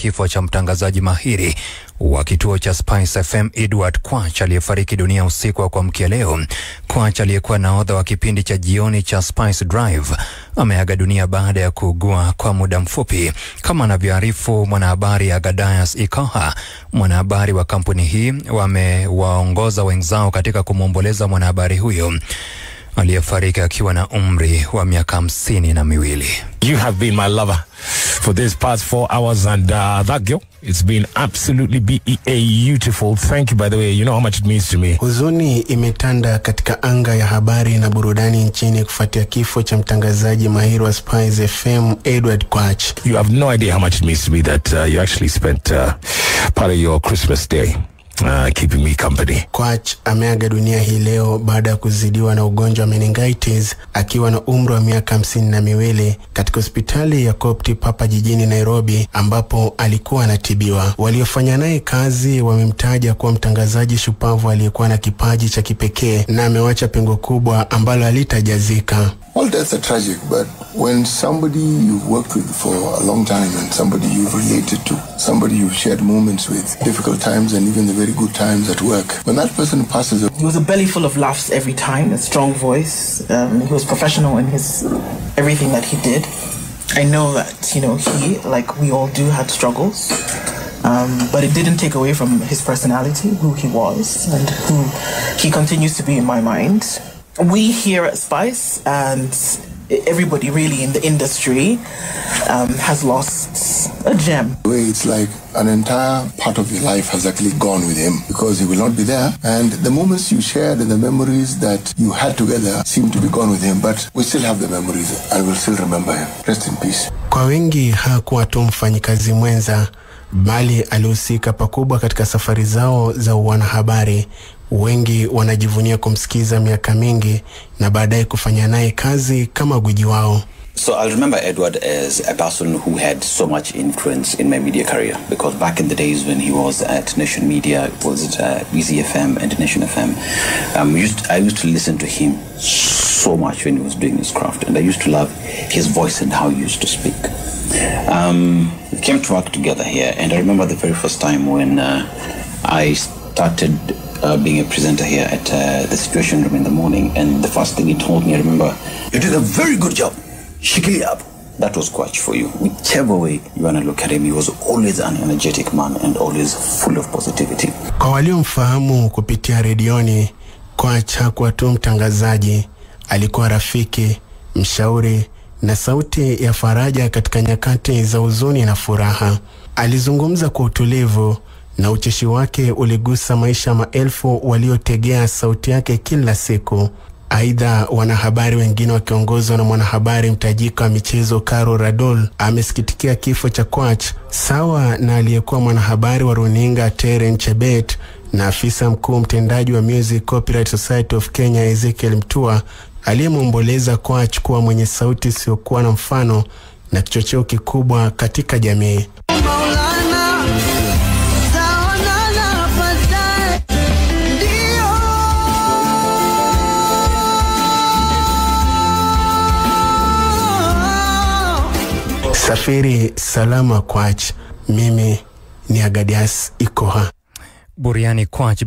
kifo cha mtangazaji mahiri wa kituo cha Spice FM Edward Kwach aliyefariki dunia usiku wa kuamkia leo. Kwach aliyekuwa nahodha wa kipindi cha jioni cha Spice Drive ameaga dunia baada ya kuugua kwa muda mfupi, kama anavyoarifu mwanahabari Agadias Ikoha. Mwanahabari wa kampuni hii wamewaongoza wenzao katika kumwomboleza mwanahabari huyo aliyefariki akiwa na umri wa miaka 52. You have been my lover for these past 4 hours, and that girl, it's been absolutely beautiful. Thank you, by the way. You know how much it means to me. Huzuni imetanda katika anga ya habari na burudani nchini kufuatia kifo cha mtangazaji mahiri wa Spice FM Edward Kwach. You have no idea how much it means to me that you actually spent part of your Christmas day keeping me company. Kwach ameaga dunia hii leo baada ya kuzidiwa na ugonjwa wa meningitis akiwa na umri wa miaka 52 katika hospitali ya Copti Papa jijini Nairobi, ambapo alikuwa anatibiwa. Waliofanya naye kazi wamemtaja kuwa mtangazaji shupavu aliyekuwa na kipaji cha kipekee na amewacha pengo kubwa ambalo halitajazika. All deaths are tragic, but when somebody you've worked with for a long time and somebody you've related to, somebody you've shared moments with, difficult times and even the very good times at work, when that person passes away. He was a belly full of laughs every time, a strong voice. He was professional in his everything that he did. I know that, you know, he, like we all do, had struggles. But it didn't take away from his personality, who he was, and who he continues to be in my mind. We here at Spice and everybody really in the industry has lost a gem. It's like an entire part of your life has actually gone with him because he will not be there. And the moments you shared and the memories that you had together seem to be gone with him. But we still have the memories and we'll still remember him. Rest in peace. Kwa wengi hakuwa tu mfanyikazi mwenza, bali alihusika pakubwa katika safari zao za wanahabari. Wengi wanajivunia kumsikiza miaka mingi na baadaye kufanya naye kazi kama gwiji wao. So I remember Edward as a person who had so much influence in my media career, because back in the days when he was at Nation Media, it was at Easy FM and Nation FM, I used to listen to him so much when he was doing his craft, and I used to love his voice and how he used to speak. We came to work together here, and I remember the very first time when I started being a presenter here at the Situation Room in the morning, and the first thing he told me, I remember, "You did a very good job. Shake up." That was Kwach for you. Whichever way you want to look at him, he was always an energetic man and always full of positivity. Kwa waliomfahamu kupitia redioni, Kwach hakuwa tu mtangazaji, alikuwa rafiki, mshauri na sauti ya faraja katika nyakati za huzuni na furaha. Alizungumza kwa utulivu na ucheshi wake uligusa maisha maelfu waliotegea sauti yake kila siku. Aidha, wanahabari wengine wakiongozwa na mwanahabari mtajika wa michezo Caro Radol amesikitikia kifo cha Kwach, sawa na aliyekuwa mwanahabari wa runinga Terence Chebet na afisa mkuu mtendaji wa Music Copyright Society of Kenya Ezekiel Mtua, aliyemwomboleza Kwach kuwa mwenye sauti isiyokuwa na mfano na kichocheo kikubwa katika jamii. Safiri salama Kwach. Mimi ni Agadias Ikoha. Buriani Kwach.